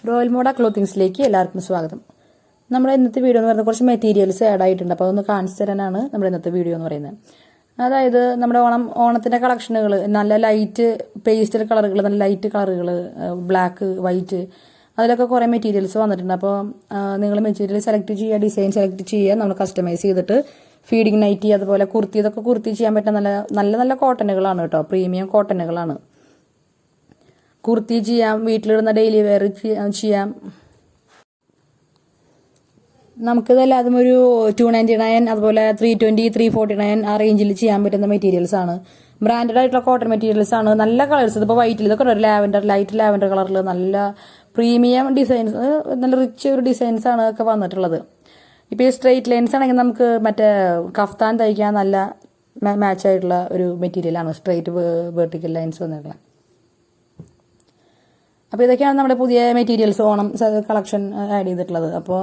Royal മോഡ ക്ലോത്തിങ്സിലേക്ക് എല്ലാവർക്കും സ്വാഗതം. നമ്മുടെ ഇന്നത്തെ വീഡിയോ എന്ന് പറയുന്നത് കുറച്ച് മെറ്റീരിയൽസ് ആഡ് ആയിട്ടുണ്ട്. അപ്പോൾ അതൊന്ന് കാണിച്ചു തരാനാണ് നമ്മുടെ ഇന്നത്തെ വീഡിയോ എന്ന് പറയുന്നത്. അതായത് നമ്മുടെ ഓണത്തിൻ്റെ കളക്ഷനുകൾ, നല്ല ലൈറ്റ് പേസ്റ്റൽ കളറുകൾ, നല്ല ലൈറ്റ് കളറുകൾ, ബ്ലാക്ക്, വൈറ്റ്, അതിലൊക്കെ കുറേ മെറ്റീരിയൽസ് വന്നിട്ടുണ്ട്. അപ്പോൾ നിങ്ങൾ മെറ്റീരിയൽ സെലക്ട് ചെയ്യുക, ഡിസൈൻ സെലക്ട് ചെയ്യുക, നമ്മൾ കസ്റ്റമൈസ് ചെയ്തിട്ട് ഫീഡിങ് നൈറ്റി, അതുപോലെ കുർത്തി, ഇതൊക്കെ കുർത്തി ചെയ്യാൻ പറ്റുന്ന നല്ല നല്ല കോട്ടനുകളാണ് കേട്ടോ, പ്രീമിയം കോട്ടനുകളാണ്. കുർത്തി ചെയ്യാം, വീട്ടിലിടുന്ന ഡെയിലി വെയർ ചെയ്യാം. നമുക്കിതെല്ലാതും ഒരു 299, അതുപോലെ 320, 349 ആ റേഞ്ചിൽ ചെയ്യാൻ പറ്റുന്ന മെറ്റീരിയൽസ് ആണ്. ബ്രാൻഡഡ് ആയിട്ടുള്ള കോട്ടൺ മെറ്റീരിയൽസ് ആണ്. നല്ല കളേഴ്സ്, ഇതിപ്പോൾ വൈറ്റിൽ ഇതൊക്കെ ഒരു ലാവൻഡർ, ലൈറ്റ് ലാവൻഡർ കളറിൽ നല്ല പ്രീമിയം ഡിസൈൻസ്, നല്ല റിച്ച് ഒരു ഡിസൈൻസ് ആണ് ഒക്കെ വന്നിട്ടുള്ളത്. ഇപ്പോൾ ഈ സ്ട്രെയിറ്റ് ലൈൻസ് ആണെങ്കിൽ നമുക്ക് മറ്റേ കഫ്താൻ തയ്ക്കാൻ നല്ല മാച്ച് ആയിട്ടുള്ള ഒരു മെറ്റീരിയലാണ് സ്ട്രെയിറ്റ് വെർട്ടിക്കൽ ലൈൻസ് വന്നിട്ടുള്ള. അപ്പോൾ ഇതൊക്കെയാണ് നമ്മുടെ പുതിയ മെറ്റീരിയൽസ്, ഓണം കളക്ഷൻ ആഡ് ചെയ്തിട്ടുള്ളത്. അപ്പോൾ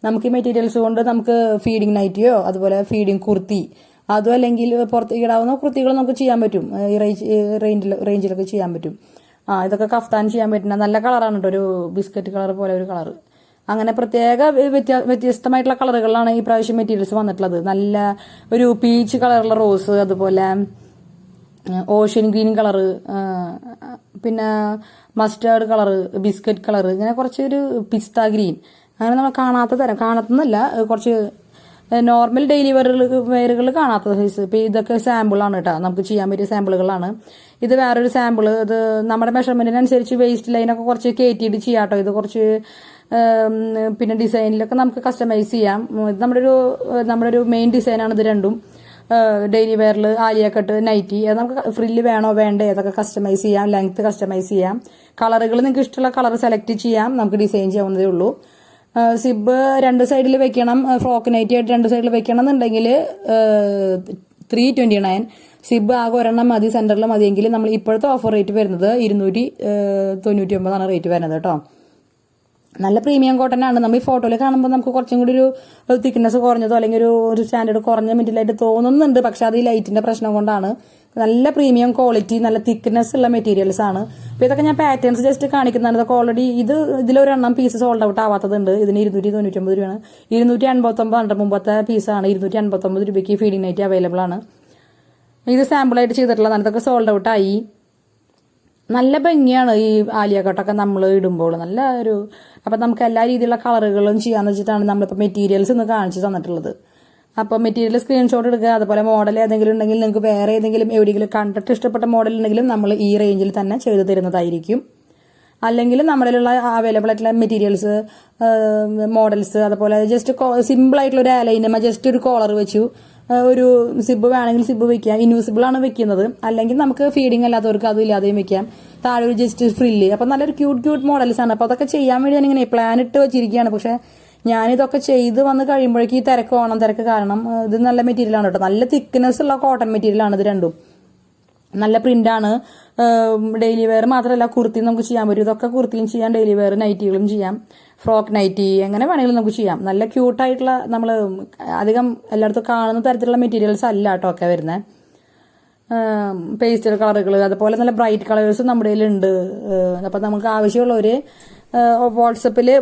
നമുക്ക് ഈ മെറ്റീരിയൽസ് കൊണ്ട് നമുക്ക് ഫീഡിങ് നൈറ്റിയോ, അതുപോലെ ഫീഡിങ് കുർത്തി, അതും അല്ലെങ്കിൽ പുറത്തേക്ക് ഇടാവുന്ന കുർത്തികൾ നമുക്ക് ചെയ്യാൻ പറ്റും. ഈ റേഞ്ചിലൊക്കെ ചെയ്യാൻ പറ്റും. ഇതൊക്കെ കഫ്താൻ ചെയ്യാൻ പറ്റുന്ന നല്ല കളറാണ് കേട്ടോ, ഒരു ബിസ്ക്കറ്റ് കളർ പോലെ ഒരു കളർ. അങ്ങനെ പ്രത്യേക വ്യത്യസ്തമായിട്ടുള്ള കളറുകളാണ് ഈ പ്രാവശ്യം മെറ്റീരിയൽസ് വന്നിട്ടുള്ളത്. നല്ല ഒരു പീച്ച് കളറുള്ള റോസ്, അതുപോലെ ഓഷ്യൻ ഗ്രീൻ കളറ്, പിന്നെ മസ്റ്റാർഡ് കളറ്, ബിസ്ക്കറ്റ് കളറ്, ഇങ്ങനെ കുറച്ച് ഒരു പിസ്ത ഗ്രീൻ, അങ്ങനെ നമ്മൾ കാണാത്തന്നല്ല, കുറച്ച് നോർമൽ ഡെയിലി വെയറുകൾ കാണാത്ത സൈസ്. ഇപ്പം ഇതൊക്കെ സാമ്പിളാണ് കേട്ടോ, നമുക്ക് ചെയ്യാൻ പറ്റിയ സാമ്പിളുകളാണ്. ഇത് വേറൊരു സാമ്പിള്, ഇത് നമ്മുടെ മെഷർമെന്റിനനുസരിച്ച് വേസ്റ്റ് ലൈനൊക്കെ കുറച്ച് കയറ്റിയിട്ട് ചെയ്യാം കേട്ടോ. ഇത് കുറച്ച് പിന്നെ ഡിസൈനിലൊക്കെ നമുക്ക് കസ്റ്റമൈസ് ചെയ്യാം. ഇത് നമ്മുടെ ഒരു മെയിൻ ഡിസൈനാണ് ഇത് രണ്ടും. ഡെയിലി വെയറിൽ ആലിയ കട്ട് നൈറ്റി, അത് നമുക്ക് ഫ്രില്ല് വേണോ വേണ്ടേ അതൊക്കെ കസ്റ്റമൈസ് ചെയ്യാം, ലെങ്ത് കസ്റ്റമൈസ് ചെയ്യാം. കളറുകൾ നിങ്ങൾക്ക് ഇഷ്ടമുള്ള കളർ സെലക്ട് ചെയ്യാം, നമുക്ക് ഡിസൈൻ ചെയ്യാവുന്നതേ ഉള്ളൂ. സിബ് രണ്ട് സൈഡിൽ വെക്കണം, ഫ്രോക്ക് നൈറ്റി ആയിട്ട് രണ്ട് സൈഡിൽ വെക്കണം എന്നുണ്ടെങ്കിൽ 329. സിബ് ആകെ ഒരെണ്ണം മതി, സെന്ററിൽ മതിയെങ്കിൽ നമ്മൾ ഇപ്പോഴത്തെ ഓഫർ റേറ്റ് വരുന്നത് 299 റേറ്റ് വരുന്നത് കേട്ടോ. നല്ല പ്രീമിയം കോട്ടൺ ആണ്. നമ്മൾ ഈ ഫോട്ടോയിൽ കാണുമ്പോൾ നമുക്ക് കുറച്ചും കൂടി ഒരു തിക്നെസ് കുറഞ്ഞതോ അല്ലെങ്കിൽ ഒരു സ്റ്റാൻഡേർഡ് കുറഞ്ഞ മെറ്റീരിയലായിട്ട് തോന്നുന്നുണ്ട്. പക്ഷെ അത് ഈ ലൈറ്റിന്റെ പ്രശ്നം കൊണ്ടാണ്. നല്ല പ്രീമിയം ക്വാളിറ്റി, നല്ല തിക്നെസ് ഉള്ള മെറ്റീരിയൽസ് ആണ്. അപ്പോൾ ഇതൊക്കെ ഞാൻ പാറ്റേൺസ് ജസ്റ്റ് കാണിക്കുന്നതാണ്. ഇതൊക്കെ ഓൾറെഡി ഇതിലൊരെണ്ണം പീസ് സോൾഡ് ഔട്ട് ആവാത്തതുണ്ട്. ഇതിന് 299 രൂപയാണ്. 259 മുമ്പത്തെ പീസാണ്. 259 രൂപയ്ക്ക് ഫീഡിംഗ് നൈറ്റ് അവൈലബിൾ ആണ്. ഇത് സാമ്പിളായിട്ട് ചെയ്തിട്ടുള്ളതാണ്. ഇതൊക്കെ സോൾഡ് ഔട്ട് ആയി. നല്ല ഭംഗിയാണ് ഈ ആലിയ കട്ടൊക്കെ നമ്മൾ ഇടുമ്പോൾ, നല്ല ഒരു. അപ്പം നമുക്ക് എല്ലാ രീതിയിലുള്ള കളറുകളും ചെയ്യാന്ന് വെച്ചിട്ടാണ് നമ്മളിപ്പോൾ മെറ്റീരിയൽസ് ഇന്ന് കാണിച്ചു തന്നിട്ടുള്ളത്. അപ്പോൾ മെറ്റീരിയൽ സ്ക്രീൻഷോട്ട് എടുക്കുക, അതുപോലെ മോഡൽ ഏതെങ്കിലും ഉണ്ടെങ്കിൽ നിങ്ങൾക്ക് വേറെ ഏതെങ്കിലും എവിടെയെങ്കിലും കണ്ടിട്ട് ഇഷ്ടപ്പെട്ട മോഡൽ ഉണ്ടെങ്കിലും നമ്മൾ ഈ റേഞ്ചിൽ തന്നെ ചെയ്തു തരുന്നതായിരിക്കും. അല്ലെങ്കിൽ നമ്മളിലുള്ള അവൈലബിൾ ആയിട്ടുള്ള മെറ്റീരിയൽസ്, മോഡൽസ്, അതുപോലെ ജസ്റ്റ് സിമ്പിൾ ആയിട്ടുള്ള ഒരു അലൈനമ, ജസ്റ്റ് ഒരു കോളർ വെച്ചു, ഒരു സിബ് വേണമെങ്കിൽ സിബ് വെക്കാം. ഇൻവിസിബിൾ ആണ് വെക്കുന്നത്. അല്ലെങ്കിൽ നമുക്ക് ഫീഡിങ് അല്ലാത്തവർക്ക് അതും ഇല്ലാതെയും വെക്കാം. താഴെ ഒരു ജസ്റ്റ് ഫ്രില്ല്. അപ്പം നല്ലൊരു ക്യൂട്ട് മോഡൽസ് ആണ്. അപ്പോൾ അതൊക്കെ ചെയ്യാൻ വേണ്ടി ഞാനിങ്ങനെ പ്ലാൻ ഇട്ട് വെച്ചിരിക്കുകയാണ്. പക്ഷെ ഞാനിതൊക്കെ ചെയ്ത് വന്ന് കഴിയുമ്പോഴേക്ക് ഈ തിരക്ക് കാരണം ഇത് നല്ല മെറ്റീരിയൽ ആണ് കേട്ടോ. നല്ല തിക്നെസ് ഉള്ള കോട്ടൺ മെറ്റീരിയൽ ആണ് ഇത് രണ്ടും. നല്ല പ്രിന്റാണ്. ഡെയിലി വെയർ മാത്രമല്ല, കുർത്തി നമുക്ക് ചെയ്യാൻ പറ്റും. ഇതൊക്കെ കുർത്തിയും ചെയ്യാം, ഡെയിലി വെയർ നൈറ്റികളും ചെയ്യാം, ഫ്രോക്ക് നൈറ്റി, എങ്ങനെ വേണമെങ്കിലും നമുക്ക് ചെയ്യാം. നല്ല ക്യൂട്ടായിട്ടുള്ള, നമ്മൾ അധികം എല്ലായിടത്തും കാണുന്ന തരത്തിലുള്ള മെറ്റീരിയൽസ് അല്ല കേട്ടോ ഒക്കെ വരുന്നത്. പേസ്റ്റൽ കളറുകൾ, അതുപോലെ നല്ല ബ്രൈറ്റ് കളേഴ്സ് നമ്മുടെ കയ്യിലുണ്ട്. അപ്പം നമുക്ക് ആവശ്യമുള്ളവര്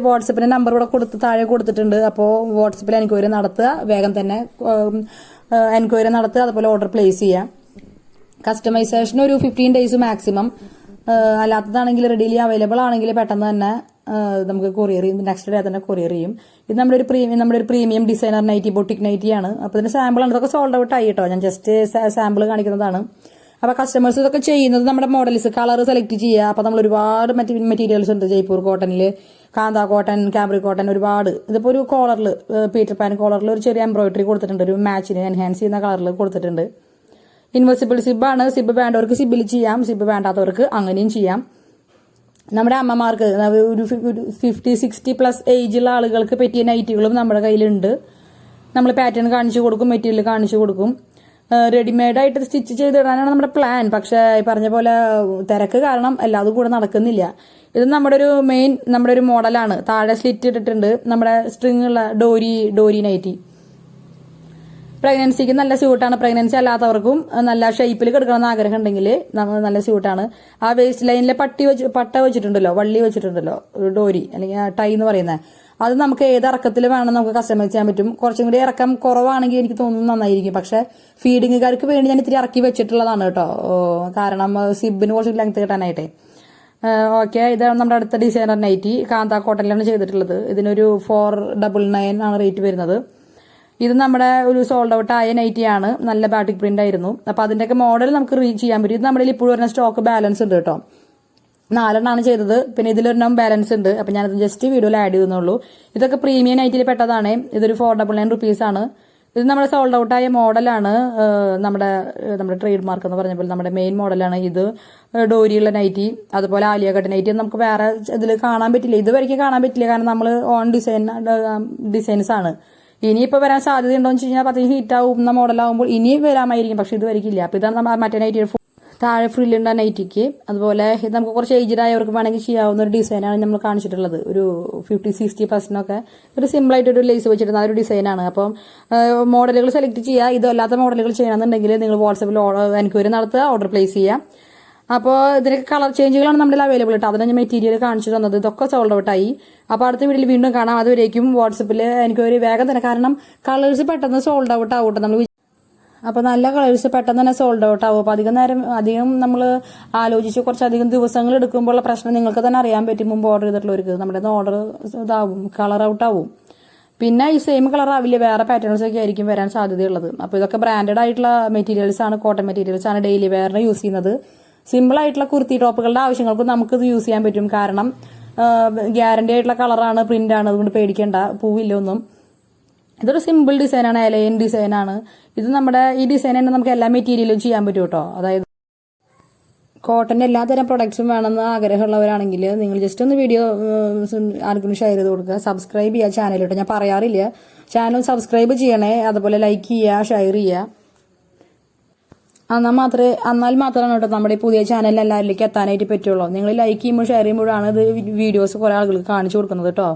വാട്സപ്പിന്റെ നമ്പർ ഇവിടെ താഴെ കൊടുത്തിട്ടുണ്ട്. അപ്പോൾ വാട്സപ്പിൽ എൻക്വയറി നടത്തുക, വേഗം തന്നെ എൻക്വയറി നടത്തുക, അതുപോലെ ഓർഡർ പ്ലേസ് ചെയ്യാം. കസ്റ്റമൈസേഷൻ ഒരു 15 days മാക്സിമം. അല്ലാത്തതാണെങ്കിൽ റെഡിലി അവൈലബിൾ ആണെങ്കിൽ പെട്ടെന്ന് തന്നെ നമുക്ക് കൊറിയർ ചെയ്യും, നെക്സ്റ്റ് ഡേ തന്നെ കൊറിയർ ചെയ്യും. ഇത് നമ്മുടെ ഒരു പ്രീമിയം ഡിസൈനർ നൈറ്റി, ബൊട്ടിക് നൈറ്റിയാണ്. അപ്പോൾ ഇതിന്റെ സാമ്പിളാണ്. ഇതൊക്കെ സോൾഡ് ഔട്ട് ആയി കേട്ടോ. ഞാൻ ജസ്റ്റ് സാമ്പിൾ കാണിക്കുന്നതാണ്. അപ്പോൾ കസ്റ്റമേഴ്സ് ഇതൊക്കെ ചെയ്യുന്നത് നമ്മുടെ മോഡൽസ് കളർ സെലക്ട് ചെയ്യുക. അപ്പോൾ നമ്മൾ ഒരുപാട് മെറ്റീരിയൽസ് ഉണ്ട്. ജയ്പൂർ കോട്ടണിൽ, കാന്ത കോട്ടൺ, കാബ്രി കോട്ടൺ, ഒരുപാട്. ഇതിപ്പോൾ ഒരു കോളറിൽ, പീറ്റർ പാൻ കോളറിൽ ഒരു ചെറിയ എംബ്രോയിഡറി കൊടുത്തിട്ടുണ്ട്. ഒരു മാച്ചിന് എൻഹാൻസ് ചെയ്യുന്ന കളറിൽ കൊടുത്തിട്ടുണ്ട്. ഇൻവെസിബിൾ സിബാണ്. സിബ് വേണ്ടവർക്ക് സിബിൽ ചെയ്യാം, സിബ് വേണ്ടാത്തവർക്ക് അങ്ങനെയും ചെയ്യാം. നമ്മുടെ അമ്മമാർക്ക് ഒരു 50-60+ ഏജുള്ള ആളുകൾക്ക് പറ്റിയ നൈറ്റികളും നമ്മുടെ കയ്യിലുണ്ട്. നമ്മൾ പാറ്റേൺ കാണിച്ചു കൊടുക്കും, മെറ്റീരിയൽ കാണിച്ചു കൊടുക്കും. റെഡിമെയ്ഡായിട്ട് സ്റ്റിച്ച് ചെയ്തിടാനാണ് നമ്മുടെ പ്ലാൻ. പക്ഷേ ഈ പറഞ്ഞ പോലെ തിരക്ക് കാരണം എല്ലാതും കൂടെ നടക്കുന്നില്ല. ഇത് നമ്മുടെ ഒരു മോഡലാണ്. താഴെ സ്ലിറ്റ് ഇട്ടിട്ടുണ്ട്. നമ്മുടെ സ്ട്രിങ് ഉള്ള ഡോരി നൈറ്റി. പ്രഗ്നൻസിക്ക് നല്ല സ്യൂട്ടാണ്. പ്രഗ്നൻസി അല്ലാത്തവർക്കും നല്ല ഷേപ്പിൽ കിടക്കണമെന്ന് ആഗ്രഹം ഉണ്ടെങ്കിൽ നല്ല സ്യൂട്ടാണ്. ആ വേസ്റ്റ് ലൈനിലെ പട്ട വെച്ചിട്ടുണ്ടല്ലോ, വള്ളി വെച്ചിട്ടുണ്ടല്ലോ, ഒരു ഡോരി അല്ലെങ്കിൽ ടൈ എന്ന് പറയുന്നത്, അത് നമുക്ക് ഏത് ഇറക്കത്തിൽ വേണം നമുക്ക് കസ്റ്റമൈസ് ചെയ്യാൻ പറ്റും. കുറച്ചും കൂടി ഇറക്കം കുറവാണെങ്കിൽ എനിക്ക് തോന്നുന്നു നന്നായിരിക്കും. പക്ഷെ ഫീഡിങ്ങുകാർക്ക് വേണ്ടി ഞാൻ ഇത്തിരി ഇറക്കി വെച്ചിട്ടുള്ളതാണ് കേട്ടോ, കാരണം സിബിന് കുറച്ച് ലെങ്ത് കിട്ടാനായിട്ടേ. ഓക്കെ, ഇതാണ് നമ്മുടെ അടുത്ത ഡിസൈനർ നൈറ്റി. കാന്ത കോട്ടണിലാണ് ചെയ്തിട്ടുള്ളത്. ഇതിനൊരു 499 ആണ് റേറ്റ് വരുന്നത്. ഇത് നമ്മുടെ ഒരു സോൾഡ് ഔട്ട് ആയ നൈറ്റിയാണ്. നല്ല ബാറ്റിക് പ്രിന്റ് ആയിരുന്നു. അപ്പൊ അതിന്റെയൊക്കെ മോഡൽ നമുക്ക് റീച്ച് ചെയ്യാൻ പറ്റും. ഇത് നമ്മുടെ ഇപ്പോഴും വരുന്ന സ്റ്റോക്ക് ബാലൻസ് ഉണ്ട് കേട്ടോ. 4 ചെയ്തത്, പിന്നെ ഇതിലൊരെണ്ണം ബാലൻസ് ഉണ്ട്. അപ്പൊ ഞാനത് ജസ്റ്റ് വീഡിയോയിൽ ആഡ് ചെയ്യുന്നുള്ളൂ. ഇതൊക്കെ പ്രീമിയം നൈറ്റിൽ പെട്ടതാണ്. ഇതൊരു 499 റുപ്പീസാണ്. ഇത് നമ്മുടെ സോൾഡ് ഔട്ട് ആയ മോഡലാണ്. നമ്മുടെ ട്രേഡ് മാർക്ക് എന്ന് പറഞ്ഞപ്പോൾ നമ്മുടെ മെയിൻ മോഡലാണ് ഇത്. ഡോരിയുള്ള നൈറ്റി, അതുപോലെ ആലിയ കട്ട് നൈറ്റി നമുക്ക് വേറെ ഇതിൽ കാണാൻ പറ്റില്ല, ഇതുവരെയ്ക്ക് കാണാൻ പറ്റില്ല. കാരണം നമ്മൾ ഓൺ ഡിസൈൻസ് ആണ്. ഇനിയിപ്പോൾ വരാൻ സാധ്യത ഉണ്ടോ എന്ന് വെച്ച് കഴിഞ്ഞാൽ 10 ഹിറ്റ് ആവുന്ന മോഡലാവുമ്പോൾ ഇനി വരാമായിരിക്കും. പക്ഷെ ഇതുവരെയ്ക്കില്ല. അപ്പൊ ഇതാണ് നമ്മൾ മറ്റേ നൈറ്റി താഴെ ഫ്രില്ലുണ്ട് നൈറ്റിക്ക്. അതുപോലെ ഇത് നമുക്ക് കുറച്ച് ഏജ്ഡ് ആയവർക്ക് വേണമെങ്കിൽ ചെയ്യാവുന്ന ഒരു ഡിസൈനാണ് നമ്മൾ കാണിച്ചിട്ടുള്ളത്. ഒരു 50-60% ഒരു സിമ്പിൾ ആയിട്ട് ഒരു ലേസ് വെച്ചിരുന്ന ഒരു ഡിസൈനാണ്. അപ്പം മോഡലുകൾ സെലക്ട് ചെയ്യുക. ഇതല്ലാത്ത മോഡലുകൾ ചെയ്യണമെന്നുണ്ടെങ്കിൽ നിങ്ങൾ വാട്സാപ്പിൽ എൻക്വയറി നടത്തുക, ഓർഡർ പ്ലേസ് ചെയ്യുക. അപ്പോൾ ഇതിനൊക്കെ കളർ ചേഞ്ചുകളാണ് നമ്മുടെ അവൈലബിൾ ആയിട്ട്. അതിന് ഞാൻ മെറ്റീരിയൽ കാണിച്ചു തന്നത്. ഇതൊക്കെ സോൾഡ് ഔട്ട് ആയി. അപ്പോൾ അടുത്ത വീഡിയോയിൽ വീണ്ടും കാണാം. അതുവരേക്കും വാട്സാപ്പിൽ എൻക്വയറി വേഗം തന്നെ, കാരണം കളേഴ്സ് പെട്ടെന്ന് സോൾഡ് ഔട്ട് ആവട്ടെ. നമ്മൾ അപ്പോൾ നല്ല കളേഴ്സ് പെട്ടെന്ന് തന്നെ സോൾഡ് ഔട്ട് ആവും. അപ്പോൾ അധികം നമ്മൾ ആലോചിച്ച് കുറച്ചധികം ദിവസങ്ങൾ എടുക്കുമ്പോഴുള്ള പ്രശ്നം നിങ്ങൾക്ക് തന്നെ അറിയാൻ പറ്റും. മുമ്പ് ഓർഡർ ചെയ്തിട്ടുള്ളവർക്ക് നമ്മുടെ ഓർഡർ ഇതാവും, കളർ ഔട്ട് ആവും. പിന്നെ ഈ സെയിം കളർ ആവില്ല, വേറെ പാറ്റേൺസ് ഒക്കെ ആയിരിക്കും വരാൻ സാധ്യതയുള്ളത്. അപ്പോൾ ഇതൊക്കെ ബ്രാൻഡഡ് ആയിട്ടുള്ള മെറ്റീരിയൽസ് ആണ്, കോട്ടൺ മെറ്റീരിയൽസ് ആണ് ഡെയിലി വെയറിന് യൂസ് ചെയ്യുന്നത്. സിമ്പിൾ ആയിട്ടുള്ള കുർത്തി ടോപ്പുകളുടെ ആവശ്യങ്ങൾക്ക് നമുക്കിത് യൂസ് ചെയ്യാൻ പറ്റും. കാരണം ഗ്യാരണ്ടി ആയിട്ടുള്ള കളറാണ്, പ്രിന്റ് ആണ്, അതുകൊണ്ട് പേടിക്കേണ്ട, പൂവില്ല ഒന്നും. ഇതൊരു സിമ്പിൾ ഡിസൈനാണ്, എലൈൻ ഡിസൈനാണ്. ഇത് നമ്മുടെ ഈ ഡിസൈൻ തന്നെ നമുക്ക് എല്ലാ മെറ്റീരിയലും ചെയ്യാൻ പറ്റും കേട്ടോ. അതായത് കോട്ടന്റെ എല്ലാതരം പ്രൊഡക്ട്സും വേണമെന്ന് ആഗ്രഹമുള്ളവരാണെങ്കിൽ നിങ്ങൾ ജസ്റ്റ് ഒന്ന് വീഡിയോ ആർക്കും ഷെയർ ചെയ്ത് കൊടുക്കുക. സബ്സ്ക്രൈബ് ചെയ്യുക ചാനൽ കേട്ടോ. ഞാൻ പറയാറില്ല, ചാനൽ സബ്സ്ക്രൈബ് ചെയ്യണേ, അതുപോലെ ലൈക്ക് ചെയ്യുക, ഷെയർ ചെയ്യുക. എന്നാൽ മാത്രമാണ് കേട്ടോ നമ്മുടെ പുതിയ ചാനലിൽ എല്ലാവരിലേക്ക് എത്താനായിട്ട് പറ്റുള്ളൂ. നിങ്ങൾ ലൈക്ക് ചെയ്യുമ്പോൾ ഷെയർ ചെയ്യുമ്പോഴാണ് ഇത് വീഡിയോസ് കുറെ ആളുകൾക്ക് കാണിച്ചു കൊടുക്കുന്നത് കേട്ടോ.